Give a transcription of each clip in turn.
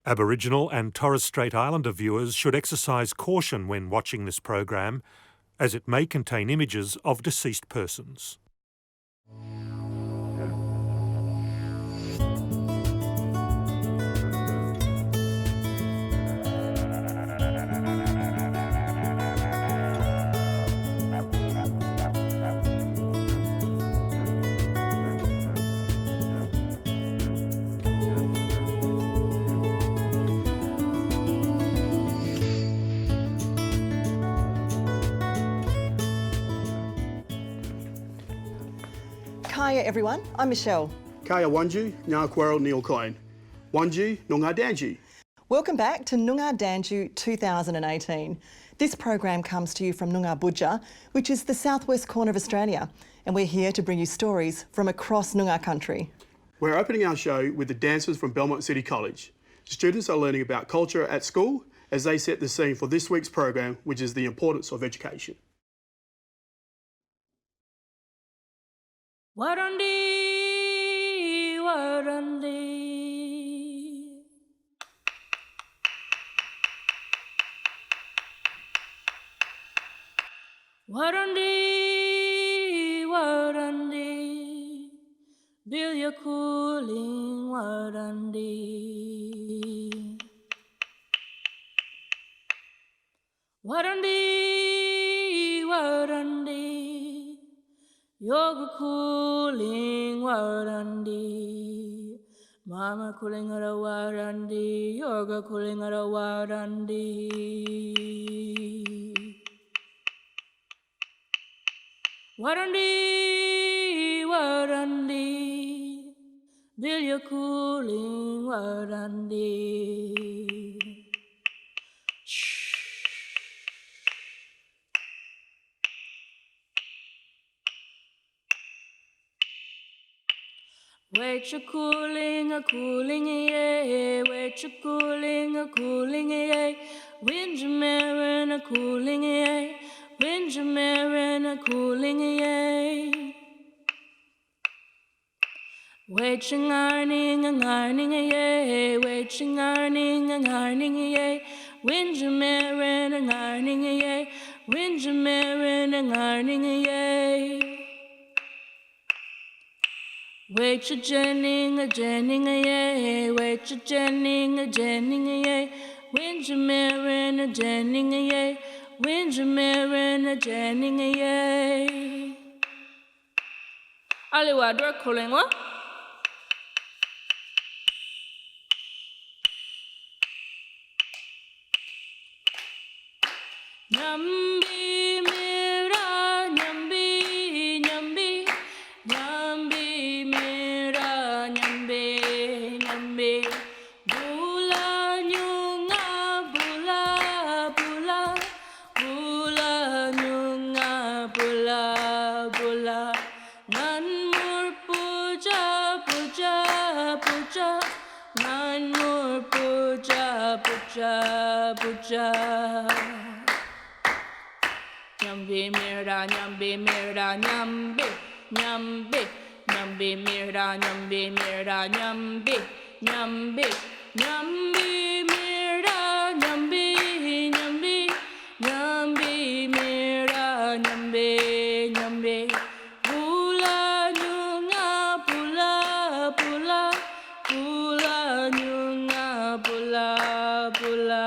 Aboriginal and Torres Strait Islander viewers should exercise caution when watching this program, as it may contain images of deceased persons. Hiya everyone, I'm Michelle. Kaya Wanju, Nga Quarrel Neil Coin. Wanju, Noongar Dandjoo. Welcome back to Noongar Dandjoo 2018. This program comes to you from Noongar Budja, which is the southwest corner of Australia, and we're here to bring you stories from across Noongar country. We're opening our show with the dancers from Belmont City College. Students are learning about culture at school as they set the scene for this week's program, which is the importance of education. Warandi, warandi. Warandi, warandi. Baby Kool, warandi. Warandi, warandi. Yoga cooling warandi. Mama cooling at a warandi. Yoga cooling at a warandi. Warandi, warandi. Baby cooling warandi. Wait you cooling, yeah. Wait you cooling, yeah. Wind your mirror, a cooling, yeah. Wind your mirror, a cooling, yeah. Wait you ironing, yeah. Wait you ironing, yeah. Wind your mirror, a ironing, yeah. Wind your mirror, a ironing, yeah. Wait you Jenning, yeah. Wait you Jenning, yeah. Wind your mirror, a Jenning, yeah. Wind your mirror, a Jenning, yeah. Aliwa, door calling what? Nyambi mira, nyambi, nyambi, nyambi mira, nyambi, nyambi. Bula nyunga, bula, bula, bula nyunga, bula, bula. Nanmur puja, puja, puja. Nanmur puja, puja, puja. Nyambi mira, nyambi mira, nyambi, nyambi, nyambi mira, nyambi mira, nyambi, nyambi, nyambi mira, nyambi, nyambi, nyambi mira, nyambi, nyambi. Pula nyunga, pula, pula, pula nyunga, pula, pula.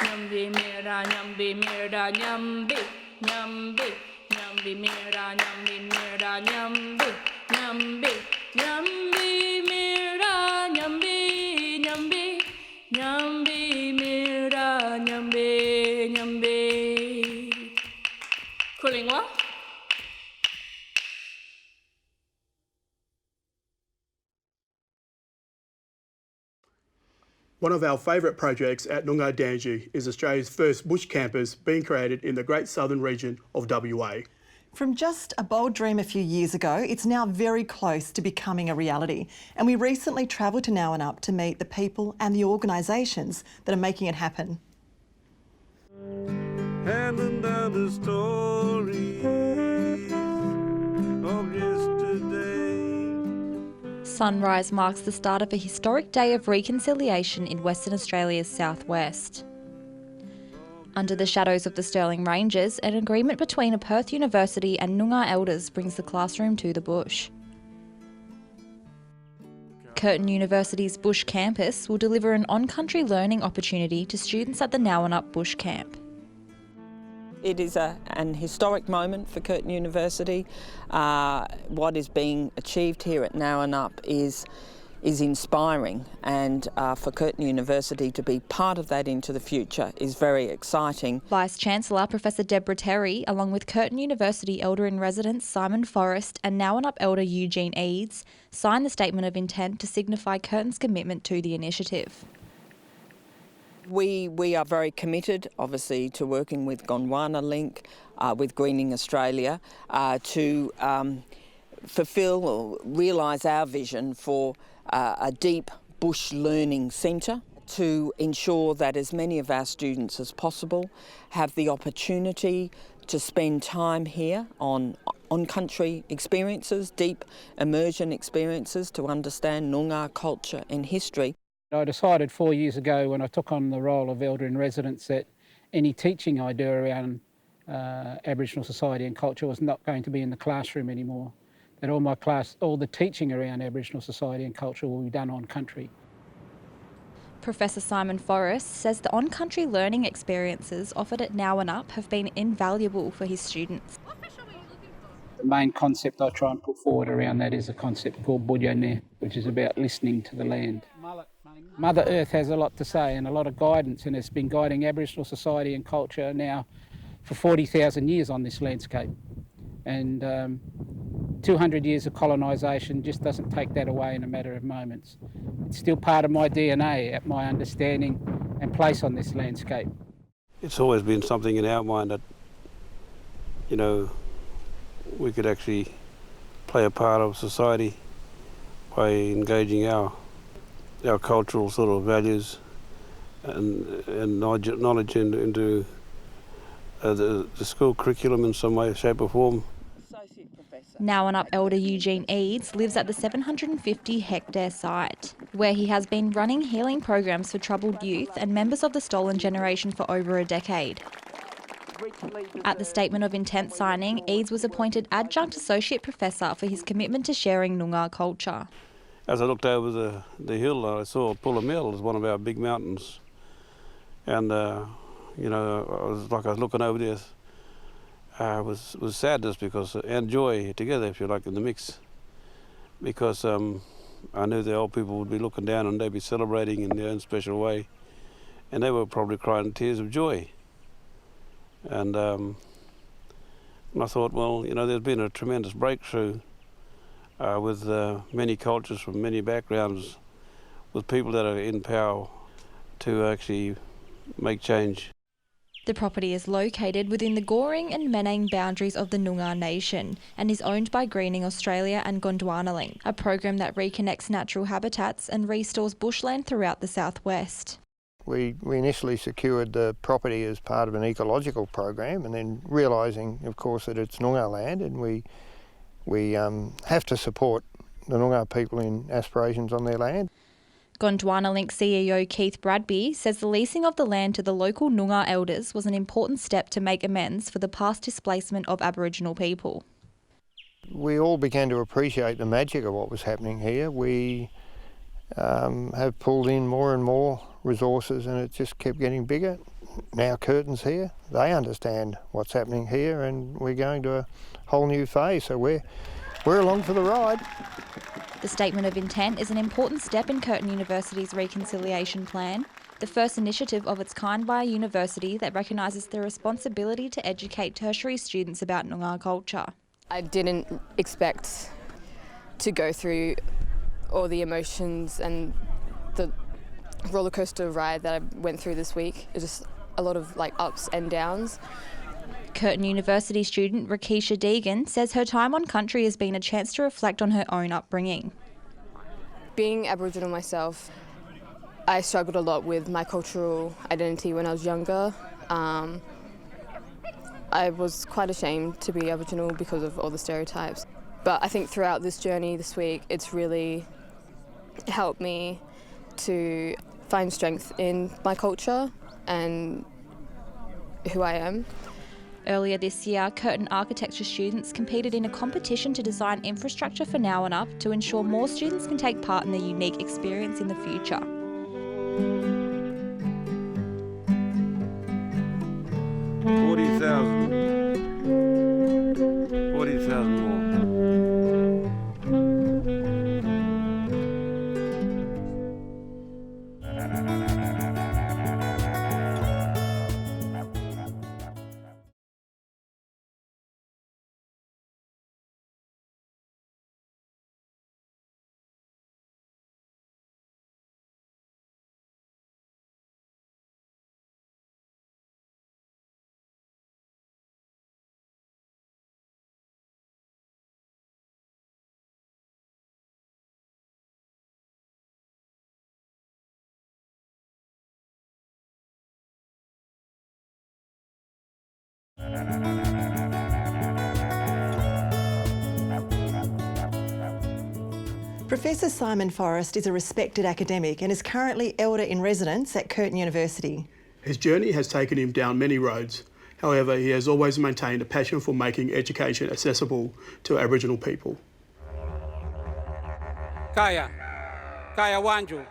Nyambi mira, nyambi mira, nyambi, nyambi, nyambi mira, nyambi mira, nyambi, nyambi, nyambi mira, nyambi, nyambi, nyambi mira, nyambi, nyambi. Cooling what? One of our favourite projects at Noongar Dandjoo is Australia's first bush campus being created in the Great Southern region of WA. From just a bold dream a few years ago, it's now very close to becoming a reality. And we recently travelled to Nowanup to meet the people and the organisations that are making it happen. Handing down the story. sunrise marks the start of a historic day of reconciliation in Western Australia's southwest. Under the shadows of the Stirling Ranges, an agreement between a Perth University and Noongar elders brings the classroom to the bush. Curtin University's Bush campus will deliver an on-country learning opportunity to students at the Nowanup Bush Camp. It is an historic moment for Curtin University. What is being achieved here at Nowanup is inspiring, and for Curtin University to be part of that into the future is very exciting. Vice-Chancellor Professor Deborah Terry, along with Curtin University Elder-in-Residence Simon Forrest and Nowanup Elder Eugene Eads, signed the Statement of Intent to signify Curtin's commitment to the initiative. We are very committed, obviously, to working with Gondwana Link, with Greening Australia, to fulfil or realise our vision for a deep bush learning centre, to ensure that as many of our students as possible have the opportunity to spend time here on country experiences, deep immersion experiences, to understand Noongar culture and history. I decided 4 years ago when I took on the role of Elder-in-Residence that any teaching I do around Aboriginal society and culture was not going to be in the classroom anymore. That all the teaching around Aboriginal society and culture will be done on country. Professor Simon Forrest says the on-country learning experiences offered at Nowanup have been invaluable for his students. The main concept I try and put forward around that is a concept called Budjane, which is about listening to the land. Mother Earth has a lot to say and a lot of guidance, and it's been guiding Aboriginal society and culture now for 40,000 years on this landscape. And 200 years of colonisation just doesn't take that away in a matter of moments. It's still part of my DNA, at my understanding and place on this landscape. It's always been something in our mind that, you know, we could actually play a part of society by engaging our cultural sort of values and knowledge into the school curriculum in some way, shape or form. Nowanup Elder Eugene Eads lives at the 750-hectare site, where he has been running healing programs for troubled youth and members of the stolen generation for over a decade. At the Statement of Intent signing, Eads was appointed Adjunct Associate Professor for his commitment to sharing Noongar culture. As I looked over the hill, I saw Pulla Mill as one of our big mountains. And, you know, I was looking over there. It was sadness because, and joy together, if you like, in the mix. Because I knew the old people would be looking down and they'd be celebrating in their own special way. And they were probably crying tears of joy. And I thought, well, you know, there's been a tremendous breakthrough with many cultures from many backgrounds, with people that are in power to actually make change. The property is located within the Goring and Menang boundaries of the Noongar Nation and is owned by Greening Australia and Gondwana Link, a program that reconnects natural habitats and restores bushland throughout the southwest. We initially secured the property as part of an ecological program, and then realising, of course, that it's Noongar land, and we have to support the Noongar people in aspirations on their land. Gondwana Link CEO Keith Bradby says the leasing of the land to the local Noongar elders was an important step to make amends for the past displacement of Aboriginal people. We all began to appreciate the magic of what was happening here. We have pulled in more and more resources, and it just kept getting bigger. Now Curtin's here, they understand what's happening here, and we're going to a whole new phase, so we're along for the ride. The Statement of Intent is an important step in Curtin University's reconciliation plan, the first initiative of its kind by a university that recognises the responsibility to educate tertiary students about Noongar culture. I didn't expect to go through all the emotions and the roller coaster ride that I went through this week. It was just a lot of ups and downs. Curtin University student Rakisha Deegan says her time on country has been a chance to reflect on her own upbringing. Being Aboriginal myself, I struggled a lot with my cultural identity when I was younger. I was quite ashamed to be Aboriginal because of all the stereotypes. But I think throughout this journey this week, it's really helped me to find strength in my culture and who I am. Earlier this year, Curtin architecture students competed in a competition to design infrastructure for Nowanup to ensure more students can take part in the unique experience in the future. $40,000 more. Professor Simon Forrest is a respected academic and is currently Elder in Residence at Curtin University. His journey has taken him down many roads. However, he has always maintained a passion for making education accessible to Aboriginal people. Kaya Wanju.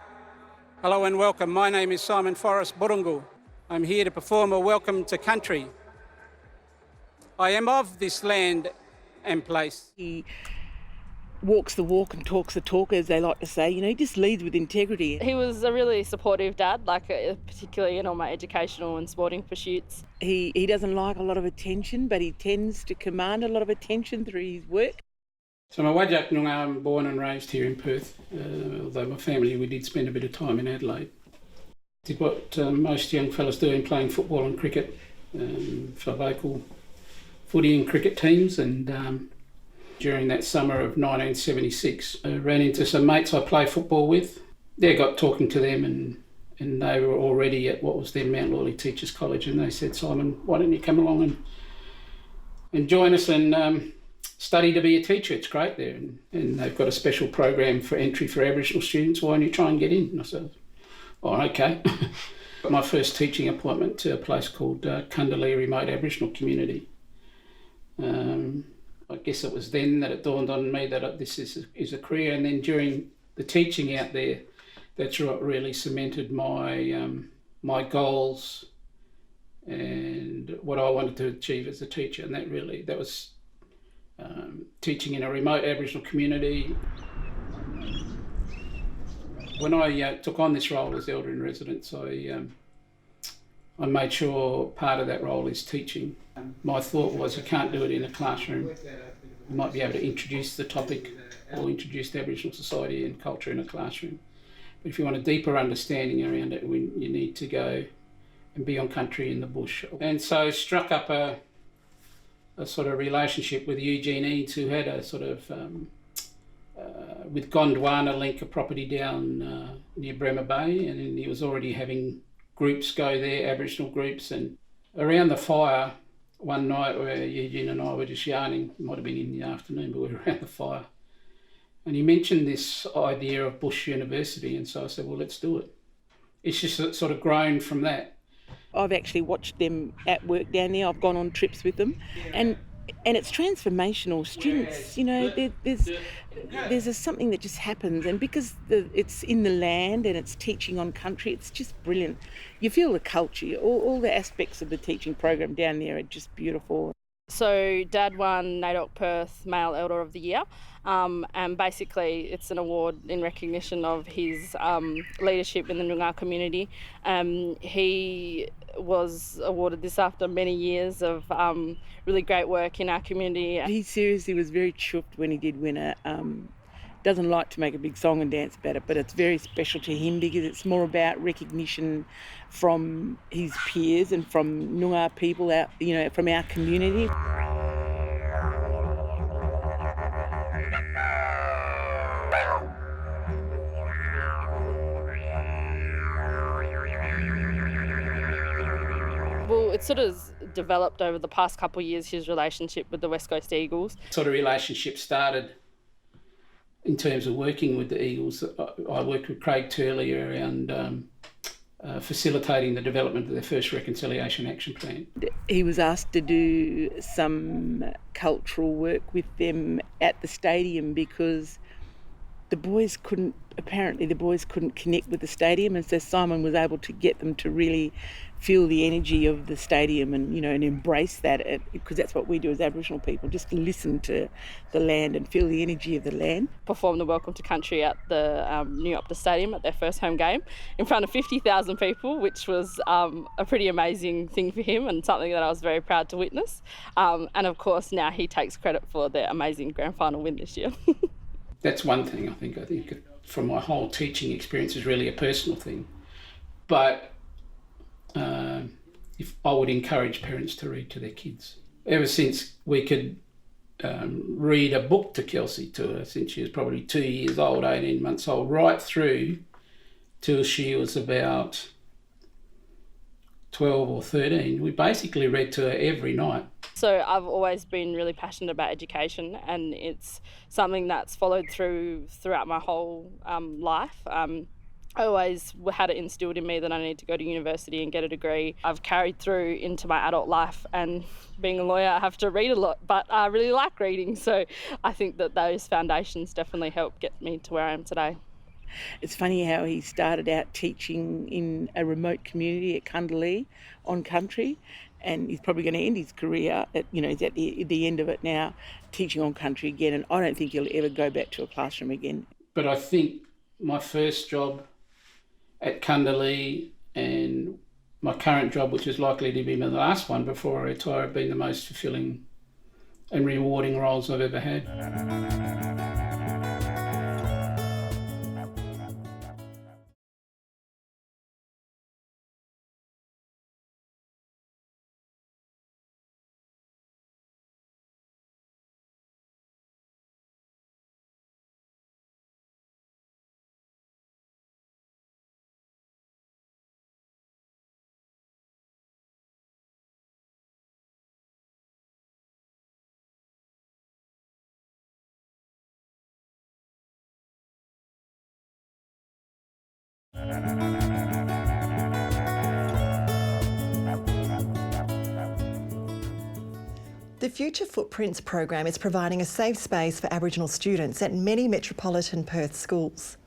Hello and welcome. My name is Simon Forrest Burungu. I'm here to perform a welcome to country. I am of this land and place. He walks the walk and talks the talk, as they like to say. You know, he just leads with integrity. He was a really supportive dad, particularly in all my educational and sporting pursuits. He doesn't like a lot of attention, but he tends to command a lot of attention through his work. So I'm Wajak Noongar. I'm born and raised here in Perth, although my family, we did spend a bit of time in Adelaide. Did what most young fellas do in playing football and cricket for local footy and cricket teams, and during that summer of 1976, I ran into some mates I play football with. They got talking to them, and they were already at what was then Mount Lawley Teachers College, and they said, Simon, why don't you come along and join us and study to be a teacher? It's great there, and they've got a special program for entry for Aboriginal students. Why don't you try and get in? And I said, oh, okay. Got my first teaching appointment to a place called Kundalea Remote Aboriginal Community. I guess it was then that it dawned on me that this is a career, and then during the teaching out there, that's what really cemented my goals and what I wanted to achieve as a teacher, and that was teaching in a remote Aboriginal community. When I took on this role as Elder in Residence, I made sure part of that role is teaching. My thought was I can't do it in a classroom. I might be able to introduce the topic or introduce Aboriginal society and culture in a classroom. But if you want a deeper understanding around it, you need to go and be on country in the bush. And so struck up a sort of relationship with Eugene Eads, who had a sort of, with Gondwana link, a property down near Bremer Bay, and he was already having groups go there, Aboriginal groups, and around the fire one night where Eugene and I were just yarning, it might have been in the afternoon, but we were around the fire, and he mentioned this idea of Bush University, and so I said, well, let's do it. It's just sort of grown from that. I've actually watched them at work down there. I've gone on trips with them, and it's transformational. Students, you know, there's something that just happens, and because it's in the land and it's teaching on country, it's just brilliant. You feel the culture, all the aspects of the teaching program down there are just beautiful. So Dad won NAIDOC Perth Male Elder of the Year, and basically it's an award in recognition of his leadership in the Noongar community. He was awarded this after many years of really great work in our community. He seriously was very chuffed when he did win it. Doesn't like to make a big song and dance about it, but it's very special to him because it's more about recognition from his peers and from Noongar people out, you know, from our community. Well, it sort of developed over the past couple of years, his relationship with the West Coast Eagles. Sort of relationship started in terms of working with the Eagles, I worked with Craig Turley around facilitating the development of their first Reconciliation Action Plan. He was asked to do some cultural work with them at the stadium because the boys couldn't connect with the stadium, and so Simon was able to get them to really feel the energy of the stadium and, you know, and embrace that, because that's what we do as Aboriginal people, just listen to the land and feel the energy of the land. Performed the Welcome to Country at the New Optus Stadium at their first home game in front of 50,000 people, which was a pretty amazing thing for him and something that I was very proud to witness. And of course now he takes credit for their amazing grand final win this year. That's one thing I think from my whole teaching experience is really a personal thing. But if I would encourage parents to read to their kids. Ever since we could read a book to Kelsey, to her, since she was probably 2 years old, 18 months old, right through till she was about 12 or 13, we basically read to her every night. So I've always been really passionate about education, and it's something that's followed throughout my whole life. I always had it instilled in me that I need to go to university and get a degree. I've carried through into my adult life, and being a lawyer I have to read a lot, but I really like reading, so I think that those foundations definitely help get me to where I am today. It's funny how he started out teaching in a remote community at Kundallee on country, and he's probably going to end his career he's at the end of it now, teaching on country again, and I don't think he'll ever go back to a classroom again. But I think my first job at Kundallee and my current job, which is likely to be my last one before I retire, have been the most fulfilling and rewarding roles I've ever had. The Future Footprints program is providing a safe space for Aboriginal students at many metropolitan Perth schools.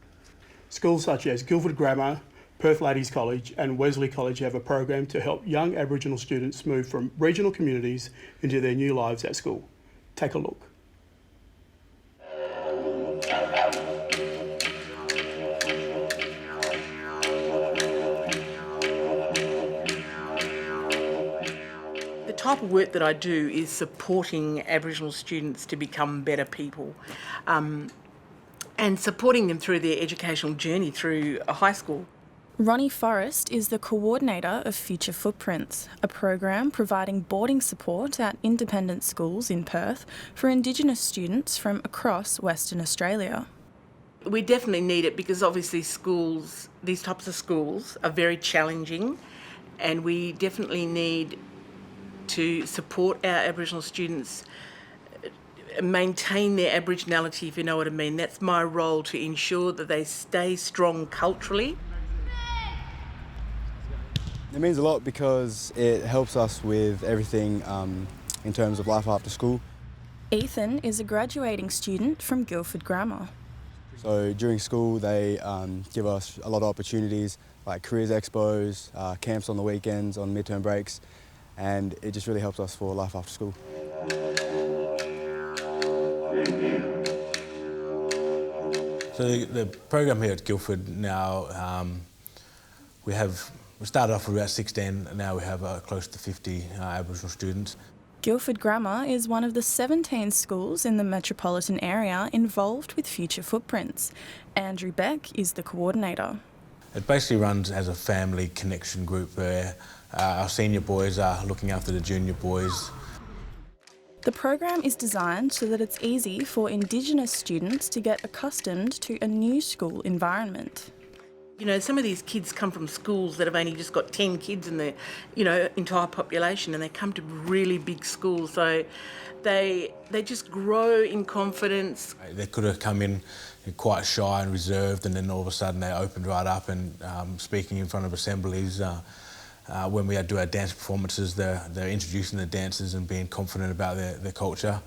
Schools such as Guildford Grammar, Perth Ladies College and Wesley College have a program to help young Aboriginal students move from regional communities into their new lives at school. Take a look. The type of work that I do is supporting Aboriginal students to become better people, and supporting them through their educational journey through a high school. Ronnie Forrest is the coordinator of Future Footprints, a program providing boarding support at independent schools in Perth for Indigenous students from across Western Australia. We definitely need it because obviously schools, these types of schools, are very challenging, and we definitely need to support our Aboriginal students maintain their Aboriginality, if you know what I mean. That's my role, to ensure that they stay strong culturally. It means a lot because it helps us with everything in terms of life after school. Ethan is a graduating student from Guildford Grammar. So during school they give us a lot of opportunities like careers expos, camps on the weekends, on midterm breaks, and it just really helps us for life after school. So the program here at Guildford now, we started off with about 16, and now we have close to 50 Aboriginal students. Guildford Grammar is one of the 17 schools in the metropolitan area involved with Future Footprints. Andrew Beck is the coordinator. It basically runs as a family connection group where our senior boys are looking after the junior boys. The program is designed so that it's easy for Indigenous students to get accustomed to a new school environment. You know, some of these kids come from schools that have only just got 10 kids in the, you know, entire population, and they come to really big schools. So they just grow in confidence. They could have come in quite shy and reserved, and then all of a sudden they opened right up and speaking in front of assemblies. When we do our dance performances, they're introducing the dancers and being confident about their culture.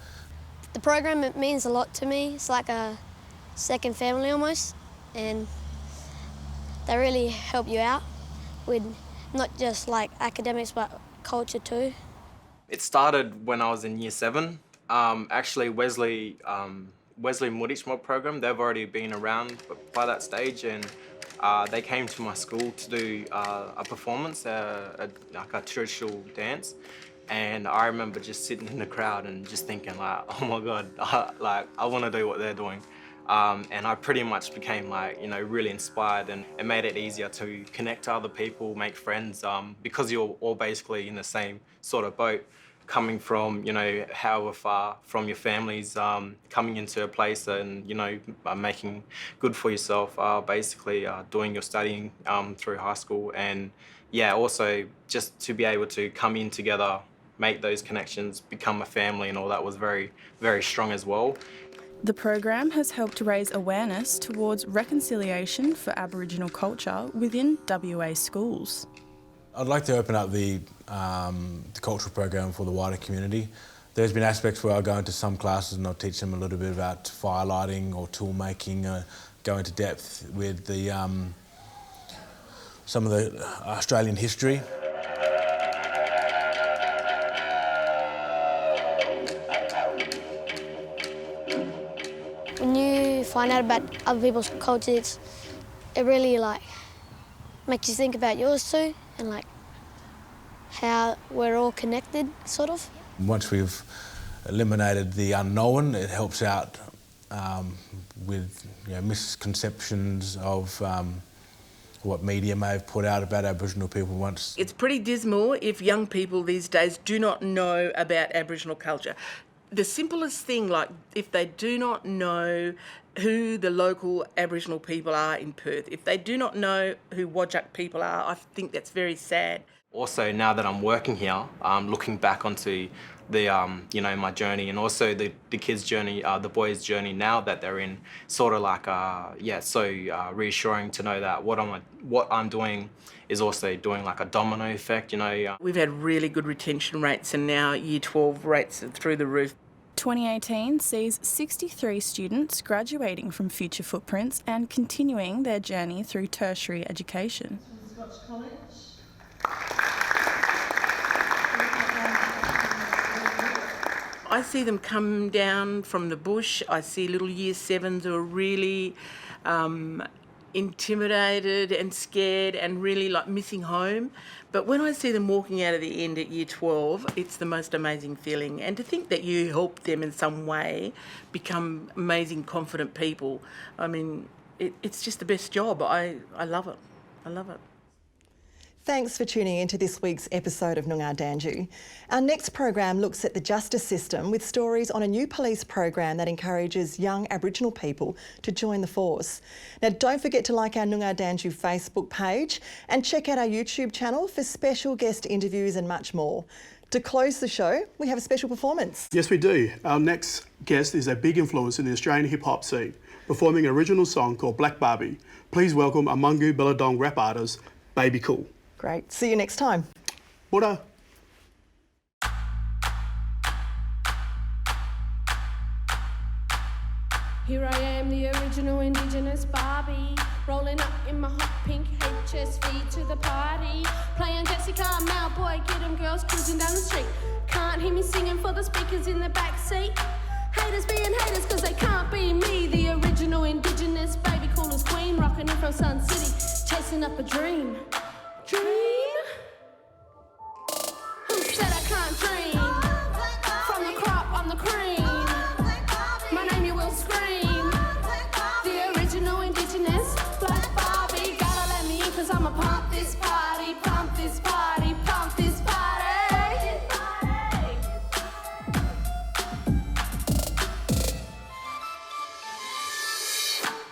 The program, it means a lot to me. It's like a second family almost, and they really help you out with not just like academics but culture too. It started when I was in Year 7. Actually, Wesley Moodich Mob program, they've already been around by that stage, and they came to my school to do a performance, like a traditional dance. And I remember just sitting in the crowd and just thinking like, oh my God, like I want to do what they're doing. And I pretty much became like, you know, really inspired, and it made it easier to connect to other people, make friends, because you're all basically in the same sort of boat, coming from, you know, however far from your families, coming into a place and, you know, making good for yourself, basically doing your studying through high school. And yeah, also just to be able to come in together, make those connections, become a family and all that was very, very strong as well. The program has helped to raise awareness towards reconciliation for Aboriginal culture within WA schools. I'd like to open up the cultural program for the wider community. There's been aspects where I'll go into some classes and I'll teach them a little bit about firelighting or tool making, go into depth with the some of the Australian history. When you find out about other people's cultures, it really like makes you think about yours too, and like how we're all connected, sort of. Once we've eliminated the unknown, it helps out with, you know, misconceptions of what media may have put out about Aboriginal people once. It's pretty dismal if young people these days do not know about Aboriginal culture. The simplest thing, like if they do not know who the local Aboriginal people are in Perth, if they do not know who Whadjuk people are, I think that's very sad. Also, now that I'm working here, looking back onto the, you know, my journey, and also the kids' journey, the boys' journey now that they're in, sort of like, reassuring to know that what I'm doing is also doing like a domino effect, you know. We've had really good retention rates, and now Year 12 rates are through the roof. 2018 sees 63 students graduating from Future Footprints and continuing their journey through tertiary education. I see them come down from the bush. I see little Year 7s who are really intimidated and scared and really like missing home. But when I see them walking out of the end at Year 12, it's the most amazing feeling. And to think that you help them in some way become amazing, confident people, I mean, it's just the best job. I love it. I love it. Thanks for tuning into this week's episode of Noongar Dandjoo. Our next program looks at the justice system with stories on a new police program that encourages young Aboriginal people to join the force. Now, don't forget to like our Noongar Dandjoo Facebook page and check out our YouTube channel for special guest interviews and much more. To close the show, we have a special performance. Yes, we do. Our next guest is a big influence in the Australian hip-hop scene, performing an original song called Black Barbie. Please welcome a Mungu Billabong rap artist, Baby Kool. Great. See you next time. Buddha. Here I am, the original Indigenous Barbie, rolling up in my hot pink HSV to the party, playing Jessica, Malboy, get 'em girls cruising down the street. Can't hear me singing for the speakers in the back seat. Haters being haters cause they can't be me, the original Indigenous Baby Kool is queen, rocking in from Sun City, chasing up a dream. Dream? Who said I can't dream? From the crop, I'm the cream. My name you will scream. The original Indigenous Black Barbie. Gotta let me in cause I'ma pump this party, pump this party, pump this party.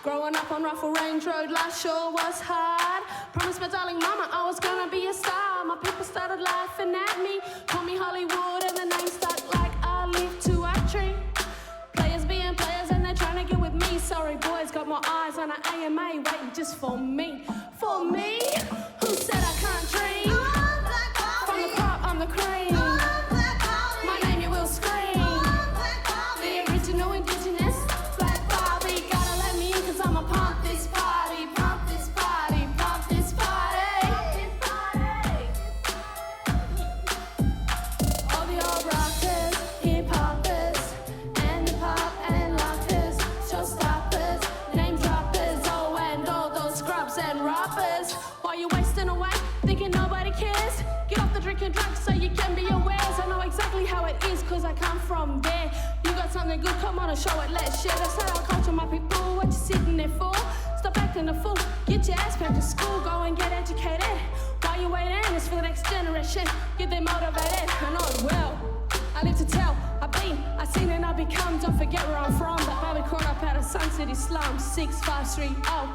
Growing up life on Ruffle Range Road, life sure was hard. Promised my darling mama I was gonna be a star. My people started laughing at me, called me Hollywood, and the name stuck like a leaf to a tree. Players being players and they're trying to get with me. Sorry boys, got my eyes on an AMA waiting just for me. For me? Who said I can't dream? From the crop, I'm the cream. My name you will scream. The original Indigenous Black Barbie. Gotta let me in cause I'ma pump this party. Pump this party, pump this party. All the old rockers, hip hoppers, and the pop and lockers, showstoppers, name droppers, oh and all those scrubs and robbers. While you wasting away, thinking nobody cares, get off the drinking drugs so you can be aware. I know exactly how it is cause I come from there. You got something good, come on and show it, let's share. That's our culture, my people, what you sitting there for? Stop acting a fool, get your ass back to school, go and get educated. While you waiting, it's for the next generation, get them motivated. I know it well, I live to tell, I've been, I've seen and I've become. Don't forget where I'm from, that Baby Kool up out of Sun City slum. 6530, oh.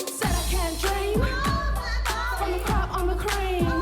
Said I can't dream, from the crop, I'm the cream.